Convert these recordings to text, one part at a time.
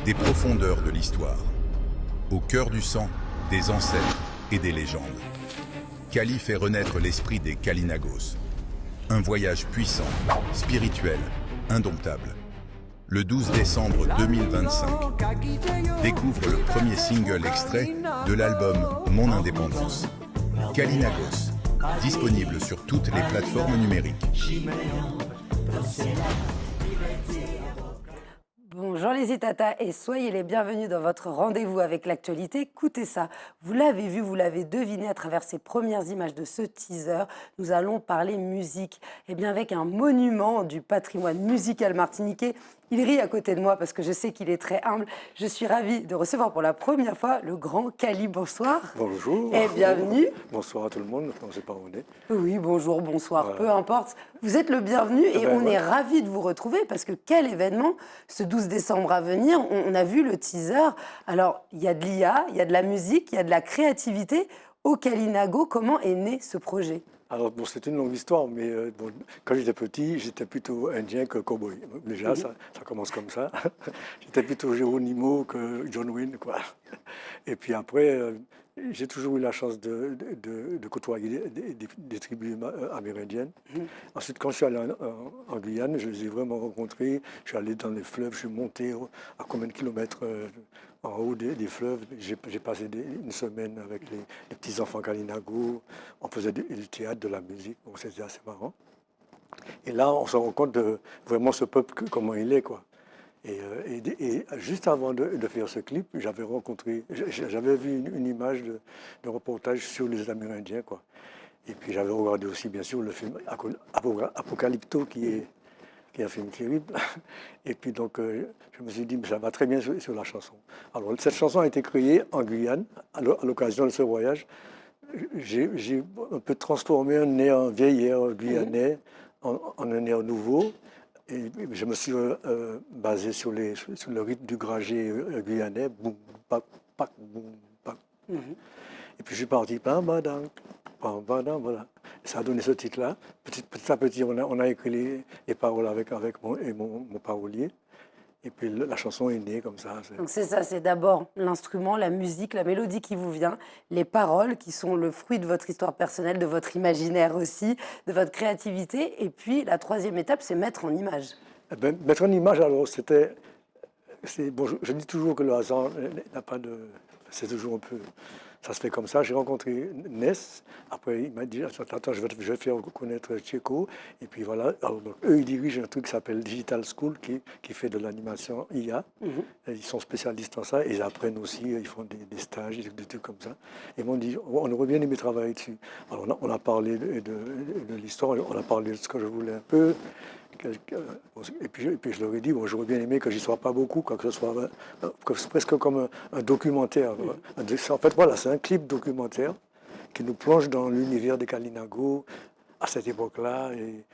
Des profondeurs de l'histoire, au cœur du sang, des ancêtres et des légendes. Kali fait renaître l'esprit des Kalinagos. Un voyage puissant, spirituel, indomptable. Le 12 décembre 2025, découvre le premier single extrait de l'album Mon Indépendance. Kalinagos, disponible sur toutes les plateformes numériques. Bonjour les Itata et soyez les bienvenus dans votre rendez-vous avec l'actualité. Écoutez ça, vous l'avez vu, vous l'avez deviné à travers ces premières images de ce teaser. Nous allons parler musique. Et bien avec un monument du patrimoine musical martiniquais. Il rit à côté de moi parce que je sais qu'il est très humble. Je suis ravie de recevoir pour la première fois le grand Kali. Bonsoir. Bonjour. Et bienvenue. Bonsoir à tout le monde, on ne sait pas où on est. Oui, bonjour, bonsoir, Voilà. peu importe. Vous êtes le bienvenu et on est ouais. ravis de vous retrouver parce que quel événement, ce 12 décembre à venir. On a vu le teaser. Alors, il y a de l'IA, il y a de la musique, il y a de la créativité. Au Kalinago, comment est né ce projet ? Alors, bon, c'est une longue histoire, mais bon, quand j'étais petit, j'étais plutôt indien que cowboy. Déjà, ça commence comme ça. J'étais plutôt Geronimo que John Wayne, quoi. Et puis après, j'ai toujours eu la chance de côtoyer des tribus amérindiennes. Ensuite, quand je suis allé en Guyane, je les ai vraiment rencontrés. Je suis allé dans les fleuves, je suis monté à combien de kilomètres en haut des fleuves. J'ai passé une semaine avec les petits-enfants Kalinago. On faisait du théâtre, de la musique. Bon, c'était assez marrant. Et là, on se rend compte de vraiment ce peuple, comment il est, quoi. Et juste avant de faire ce clip, j'avais vu une image de reportage sur les Amérindiens, quoi. Et puis j'avais regardé aussi, bien sûr, le film Apocalypto, qui est un film terrible. Et puis donc, je me suis dit, mais ça va très bien sur la chanson. Alors, cette chanson a été créée en Guyane, à l'occasion de ce voyage. J'ai un peu transformé un air vieil air guyanais en un air nouveau. Et je me suis basé sur le rythme du gragé guyanais. Boum, pac, pac, boum, pac. Et puis je suis parti, pam, badang, voilà. Et ça a donné ce titre-là. Petit à petit, on a écrit les paroles avec mon parolier. Et puis la chanson est née comme ça. Donc c'est ça, c'est d'abord l'instrument, la musique, la mélodie qui vous vient, les paroles qui sont le fruit de votre histoire personnelle, de votre imaginaire aussi, de votre créativité. Et puis la troisième étape, c'est mettre en image. Eh ben, mettre en image, alors bon, je dis toujours que le hasard n'a pas de... C'est toujours un peu... Ça se fait comme ça. J'ai rencontré Ness. Après, il m'a dit, attends, je vais te faire connaître Tchéco. Et puis voilà. Alors, donc, eux, ils dirigent un truc qui s'appelle Digital School, qui fait de l'animation IA. Ils sont spécialistes en ça. Et ils apprennent aussi, ils font des stages, des trucs comme ça. Et ils m'ont dit, on aurait bien aimé travailler dessus. Alors, on a parlé de l'histoire, on a parlé de ce que je voulais un peu. Et puis je leur ai dit, bon, j'aurais bien aimé que j'y sois pas beaucoup, quoi, que ce soit presque comme un documentaire. En fait, voilà, c'est un clip documentaire qui nous plonge dans l'univers des Kalinago à cette époque-là et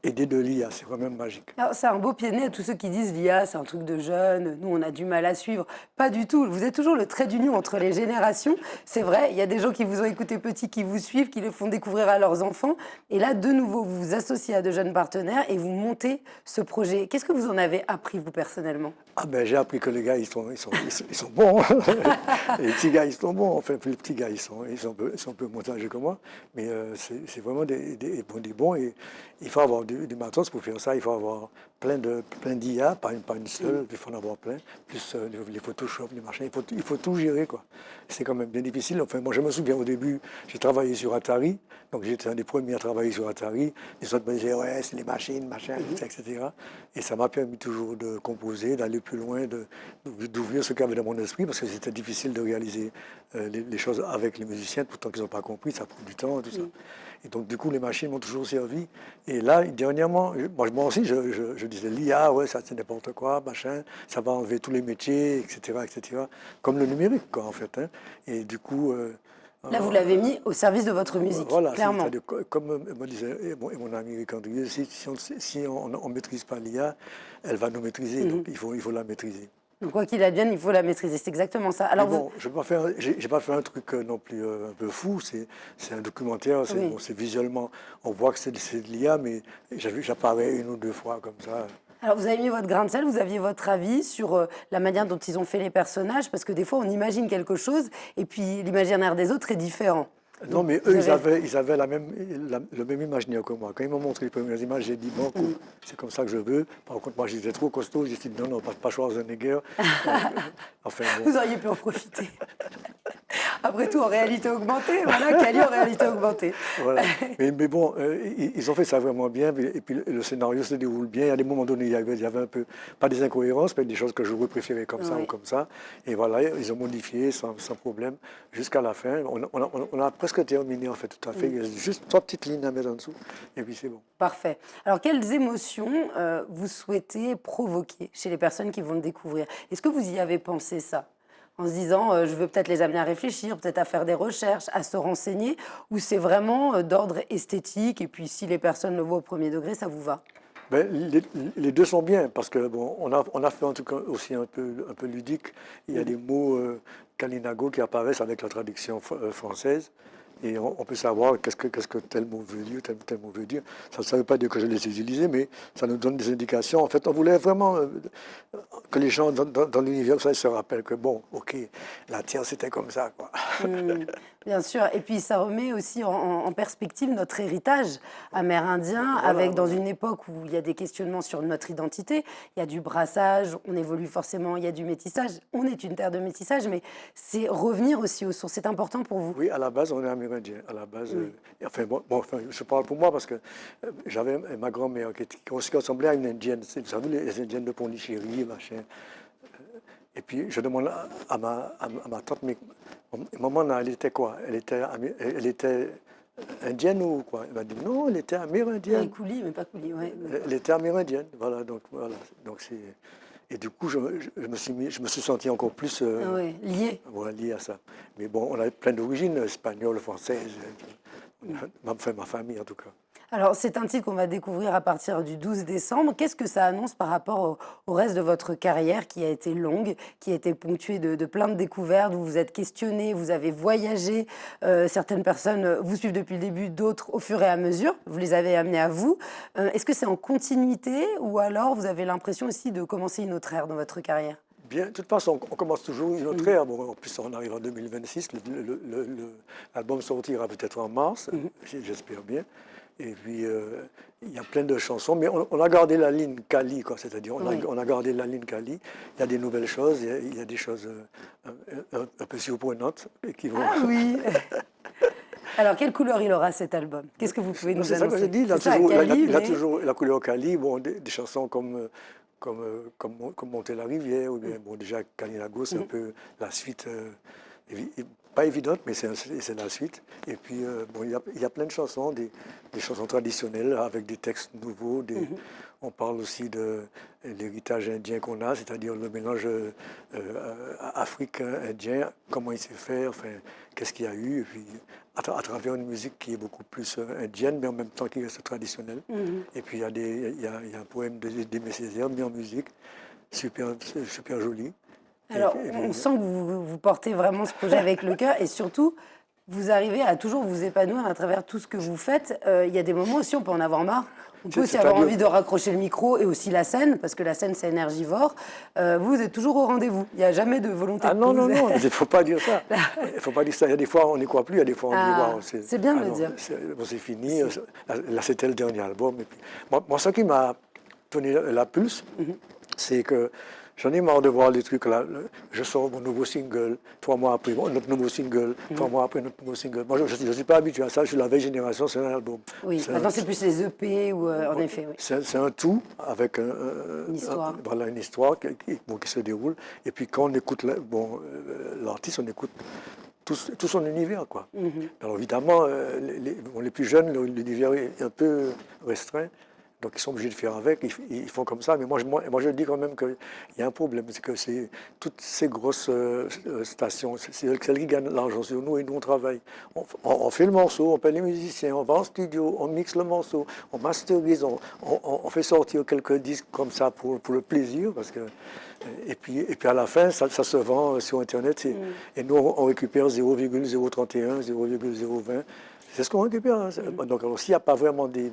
aidé de l'IA, c'est quand même magique. C'est un beau pied de nez à tous ceux qui disent l'IA, c'est un truc de jeunes, nous on a du mal à suivre. Pas du tout, vous êtes toujours le trait d'union entre les générations. C'est vrai, il y a des gens qui vous ont écouté petit, qui vous suivent, qui le font découvrir à leurs enfants. Et là, de nouveau, vous vous associez à de jeunes partenaires et vous montez ce projet. Qu'est-ce que vous en avez appris, vous, personnellement ? Ah ben, j'ai appris que les gars, ils sont bons. Les petits gars, ils sont bons. Enfin, les petits gars, ils sont un peu moins âgés que moi. Mais c'est vraiment des bons. Et il faut avoir du matos pour faire ça. Il faut avoir plein d'IA, pas une seule. Il faut en avoir plein. Plus les Photoshop, les machins. Il faut tout gérer, quoi. C'est quand même bien difficile. Enfin, moi, je me souviens au début, j'ai travaillé sur Atari. Donc, j'étais un des premiers à travailler sur Atari. Les autres me disaient, ouais, c'est les machines, etc. Et ça m'a permis toujours de composer, d'aller plus loin, d'ouvrir ce qu'il y avait dans mon esprit, parce que c'était difficile de réaliser les choses avec les musiciens, pourtant qu'ils n'ont pas compris, ça prend du temps, tout ça. Et donc, du coup, les machines m'ont toujours servi. Et là, dernièrement, moi aussi, je disais, l'IA, ouais, ça c'est n'importe quoi, machin, ça va enlever tous les métiers, etc. Comme le numérique, quoi, en fait. Hein. Et du coup... Là, vous l'avez mis au service de votre musique, voilà, clairement. Comme me disait mon ami Eric Andrieux, si on ne maîtrise pas l'IA, elle va nous maîtriser, donc il faut la maîtriser. Donc, quoi qu'il advienne, il faut la maîtriser, c'est exactement ça. Alors, bon, je n'ai pas fait un truc non plus un peu fou, c'est un documentaire, c'est visuellement, on voit que c'est de l'IA, mais j'apparais une ou deux fois comme ça. Alors, vous avez mis votre grain de sel, vous aviez votre avis sur la manière dont ils ont fait les personnages, parce que des fois, on imagine quelque chose, et puis l'imaginaire des autres est différent. Non, Donc, mais vous eux, avez... ils avaient le même imaginaire que moi. Quand ils m'ont montré les premières images, j'ai dit, bon, c'est comme ça que je veux. Par contre, moi, j'étais trop costaud. J'ai dit, non, non, pas Schwarzenegger. Enfin, bon. Vous auriez pu en profiter. Après tout, en réalité augmentée, voilà, Cali en réalité augmentée. Voilà. Mais bon, ils ont fait ça vraiment bien. Et puis le scénario se déroule bien. À des moments donnés, il y avait un peu, pas des incohérences, mais des choses que j'aurais préféré comme ça Oui. ou comme ça. Et voilà, ils ont modifié sans problème jusqu'à la fin. On a presque terminé, en fait, tout à fait. Il y a juste 3 petites lignes à mettre en dessous. Et puis c'est bon. Parfait. Alors, quelles émotions vous souhaitez provoquer chez les personnes qui vont le découvrir? Est-ce que vous y avez pensé ça? En se disant, je veux peut-être les amener à réfléchir, peut-être à faire des recherches, à se renseigner, ou c'est vraiment d'ordre esthétique, et puis si les personnes le voient au premier degré, ça vous va? Ben, les deux sont bien parce que bon, on a fait en tout cas aussi un peu ludique. Il y a des mots kalinago qui apparaissent avec la traduction française et on peut savoir qu'est-ce que tel mot veut dire, tel mot veut dire. Ça ne veut pas dire que je les ai utilisés, mais ça nous donne des indications. En fait, on voulait vraiment que les gens dans l'univers ça, se rappellent que bon, ok, la Terre c'était comme ça, quoi. Bien sûr, et puis ça remet aussi en perspective notre héritage amérindien, avec dans une époque où il y a des questionnements sur notre identité, il y a du brassage, on évolue forcément, il y a du métissage, on est une terre de métissage, mais c'est revenir aussi aux sources, c'est important pour vous. Oui, à la base, on est amérindien. À la base, enfin, enfin, je parle pour moi parce que j'avais ma grand-mère qui ressemblait à une indienne. Vous savez, les indiennes de Pondichéry, machin. Et puis, je demande à ma tante, mais maman, elle était quoi? Elle était indienne ou quoi? Elle m'a dit non, elle était amérindienne. Couli, mais pas Couli, ouais. Elle était amérindienne. Voilà, donc voilà. Donc c'est. Et du coup, je me suis senti encore plus Ouais, lié. voilà, lié à ça. Mais bon, on a plein d'origines, espagnoles, françaises, ma famille en tout cas. Alors, c'est un titre qu'on va découvrir à partir du 12 décembre. Qu'est-ce que ça annonce par rapport au reste de votre carrière qui a été longue, qui a été ponctuée de plein de découvertes? Vous vous êtes questionné, vous avez voyagé. Certaines personnes vous suivent depuis le début, d'autres au fur et à mesure. Vous les avez amenés à vous. Est-ce que c'est en continuité ou alors vous avez l'impression aussi de commencer une autre ère dans votre carrière? Bien, de toute façon, on commence toujours une autre ère. Bon, en plus, on arrive en 2026. L'album sortira peut-être en mars, j'espère bien. Et puis, il y a plein de chansons, mais on a gardé la ligne Cali, quoi. C'est-à-dire, on a gardé la ligne Cali. Il y a des nouvelles choses, il y a des choses un peu surprenantes qui vont. Ah oui. Alors, quelle couleur il aura cet album? Qu'est-ce que vous pouvez nous C'est ça que annoncer? j'ai dit. Il a toujours la couleur Cali. Bon, des chansons comme Monter la rivière, ou bien, bon, déjà Kalinago, c'est un peu la suite. Pas évidente, mais c'est la suite. Et puis, bon, il y a plein de chansons, des chansons traditionnelles avec des textes nouveaux. On parle aussi de l'héritage indien qu'on a, c'est-à-dire le mélange africain-indien, comment il s'est fait, enfin, qu'est-ce qu'il y a eu, et puis à travers une musique qui est beaucoup plus indienne, mais en même temps qui reste traditionnelle. Et puis, il y a un poème d'Aimé Césaire mis en musique, super, super joli. Alors, on sent que vous portez vraiment ce projet avec le cœur et surtout, vous arrivez à toujours vous épanouir à travers tout ce que vous faites. Il y a des moments aussi, on peut en avoir marre. On peut aussi avoir envie de raccrocher le micro et aussi la scène, parce que la scène, c'est énergivore. Vous êtes toujours au rendez-vous. Il n'y a jamais de volonté de non, pause. non, il ne faut pas dire ça. Il ne faut pas dire ça. Il y a des fois, on n'y croit plus. Il y a des fois, on dit, wow, c'est bien de le dire. C'est fini. Là, c'était le dernier album. Et puis, moi, ce qui m'a donné la pulse, c'est que j'en ai marre de voir les trucs là. Je sors mon nouveau single, 3 mois après, notre nouveau single, 3 mois après notre nouveau single. Moi, je ne suis pas habitué à ça. Je suis la vieille génération, c'est un album. Oui, maintenant c'est plus les EP ou en effet. Oui. C'est un tout avec une histoire. Voilà, une histoire qui se déroule. Et puis quand on écoute l'artiste, on écoute tout son univers, quoi. Alors évidemment, les plus jeunes, l'univers est un peu restreint. Donc ils sont obligés de faire avec, ils font comme ça. Mais moi je dis quand même qu'il y a un problème, c'est que toutes ces grosses stations, c'est celles qui gagnent l'argent sur nous et nous on travaille. On fait le morceau, on paie les musiciens, on va en studio, on mixe le morceau, on masterise, on fait sortir quelques disques comme ça pour le plaisir. Et puis à la fin, ça se vend sur Internet et nous on récupère 0,031, 0,020. C'est ce qu'on récupère. Donc, s'il n'y a pas vraiment des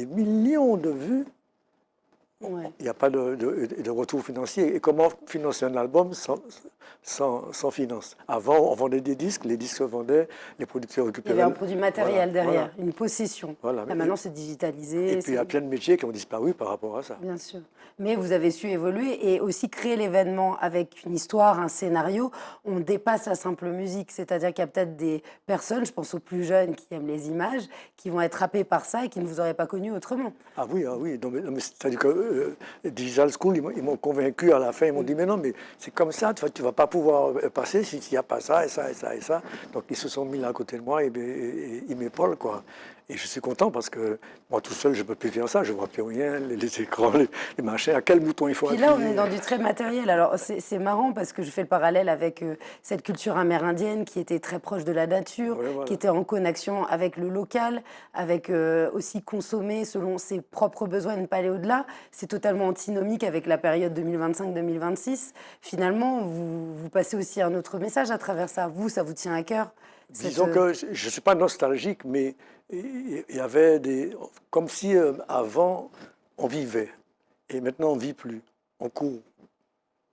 millions de vues, Ouais. il n'y a pas de retour financier. Et comment financer un album sans finance? Avant, on vendait des disques, les disques se vendaient, les producteurs Il y récupéraient. avait un produit matériel Voilà, derrière, voilà. une possession. Voilà. Là, maintenant, c'est digitalisé. Et puis il y a plein de métiers qui ont disparu par rapport à ça. Bien sûr. Mais vous avez su évoluer et aussi créer l'événement avec une histoire, un scénario. On dépasse la simple musique. C'est-à-dire qu'il y a peut-être des personnes, je pense aux plus jeunes qui aiment les images, qui vont être happées par ça et qui ne vous auraient pas connu autrement. Ah oui, ah oui. Non, mais c'est-à-dire que Digital School, ils m'ont convaincu à la fin. Ils m'ont dit, mais non, mais c'est comme ça, tu ne vas pas pouvoir passer s'il n'y a pas ça et ça et ça et ça. Donc ils se sont mis là à côté de moi et ils m'épaulent, quoi. Et je suis content parce que moi tout seul, je ne peux plus faire ça. Je ne vois plus rien, les écrans, les machins. À quel bouton il faut Puis appuyer? là, on est dans du très matériel. Alors, c'est marrant parce que je fais le parallèle avec cette culture amérindienne qui était très proche de la nature, Ouais, voilà. qui était en connexion avec le local, avec aussi consommer selon ses propres besoins et ne pas aller au-delà. C'est totalement antinomique avec la période 2025-2026. Finalement, vous passez aussi un autre message à travers ça. Vous, ça vous tient à cœur? Disons que je ne suis pas nostalgique, mais il y avait des... Comme si avant, on vivait. Et maintenant, on ne vit plus. On court.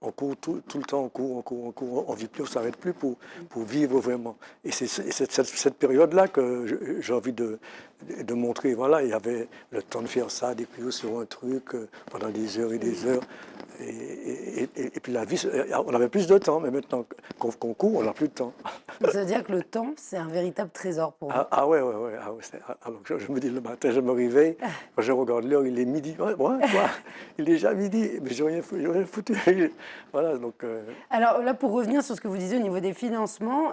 On court tout le temps, on ne vit plus, on ne s'arrête plus pour vivre vraiment. Et c'est cette période-là que j'ai envie de montrer. Voilà, il y avait le temps de faire ça, d'écrire sur un truc pendant des heures et des heures. Et puis la vie, on avait plus de temps, mais maintenant qu'on court, on n'a plus de temps. Ça veut dire que le temps, c'est un véritable trésor pour vous. Ah ouais, ouais, ouais. Ah ouais, alors je me dis le matin, je me réveille, quand je regarde l'heure, il est midi. Ouais, quoi? Il est déjà midi, mais j'ai rien foutu. Voilà, donc... Alors là, pour revenir sur ce que vous disiez au niveau des financements,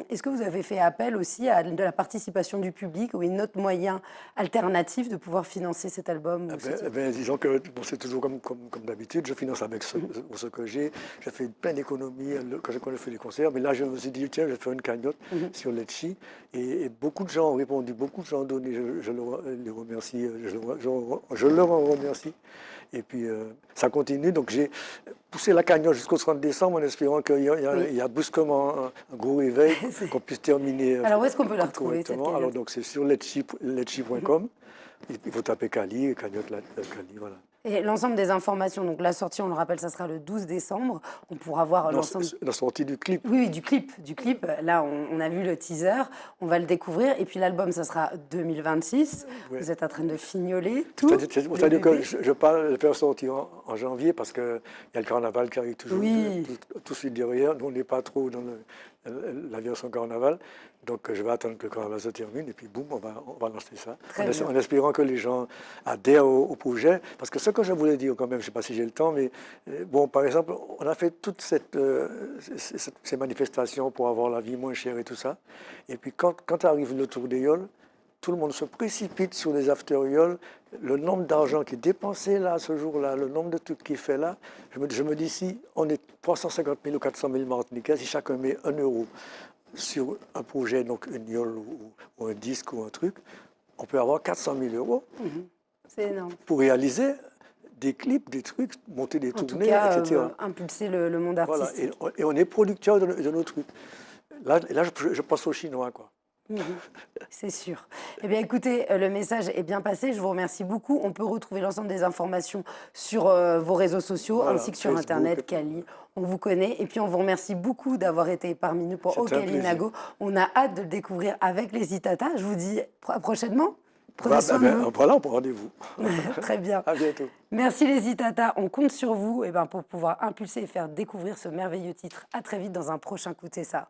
est-ce que vous avez fait appel aussi à de la participation du public ou un autre moyen alternatif de pouvoir financer cet album? Disons que bon, c'est toujours comme d'habitude, je finance avec ce que j'ai. J'ai fait plein d'économies quand j'ai fait les concerts, mais là je me suis dit, tiens, je vais faire une cagnotte sur Letchi. Et beaucoup de gens ont répondu, beaucoup de gens ont donné, je les remercie, je leur en remercie. Et puis ça continue, donc j'ai poussé la cagnotte jusqu'au 30 décembre en espérant qu'il y a brusquement un gros réveil, qu'on puisse terminer. Alors où est-ce qu'on peut la retrouver cette cagnotte? Alors donc c'est sur letchi.com. Il faut taper Kali, cagnotte Kali, voilà. Et l'ensemble des informations, donc la sortie, on le rappelle, ça sera le 12 décembre. On pourra voir l'ensemble. La sortie du clip. Oui, du clip. Là, on a vu le teaser, on va le découvrir. Et puis l'album, ça sera 2026. Ouais. Vous êtes en train de fignoler tout. C'est-à-dire que je parle de le faire sortir en janvier parce qu'il y a le carnaval qui arrive toujours tout de suite derrière. Nous, on n'est pas trop dans la version carnaval. Donc je vais attendre que le carnaval se termine et puis boum, on va lancer ça. En espérant que les gens adhèrent au projet. Parce que ce que je voulais dire quand même, je ne sais pas si j'ai le temps, mais bon, par exemple, on a fait toutes ces manifestations pour avoir la vie moins chère et tout ça. Et puis quand arrive le Tour des Yoles, tout le monde se précipite sur les after-yoles. Le nombre d'argent qui est dépensé là, ce jour-là, le nombre de trucs qui est fait là, je me dis si on est 350 000 ou 400 000 Martiniquais, si chacun met 1 euro sur un projet, donc une yole ou un disque ou un truc, on peut avoir 400 000 euros C'est énorme. pour réaliser des clips, des trucs, monter des tournées, tout cas, etc. Impulser le monde artistique. Voilà. Et on est producteur de nos trucs. Là je pense aux Chinois, quoi. C'est sûr. Eh bien, écoutez, le message est bien passé. Je vous remercie beaucoup. On peut retrouver l'ensemble des informations sur vos réseaux sociaux, Voilà, ainsi que sur Facebook. Internet, Kali. On vous connaît. Et puis, on vous remercie beaucoup d'avoir été parmi nous pour Okalinago. On a hâte de le découvrir avec les Itata. Je vous dis à prochainement. Prenez soin de vous. Voilà, on prend rendez-vous. Très bien. À bientôt. Merci les Itata. On compte sur vous pour pouvoir impulser et faire découvrir ce merveilleux titre. À très vite dans un prochain Écoutez ça.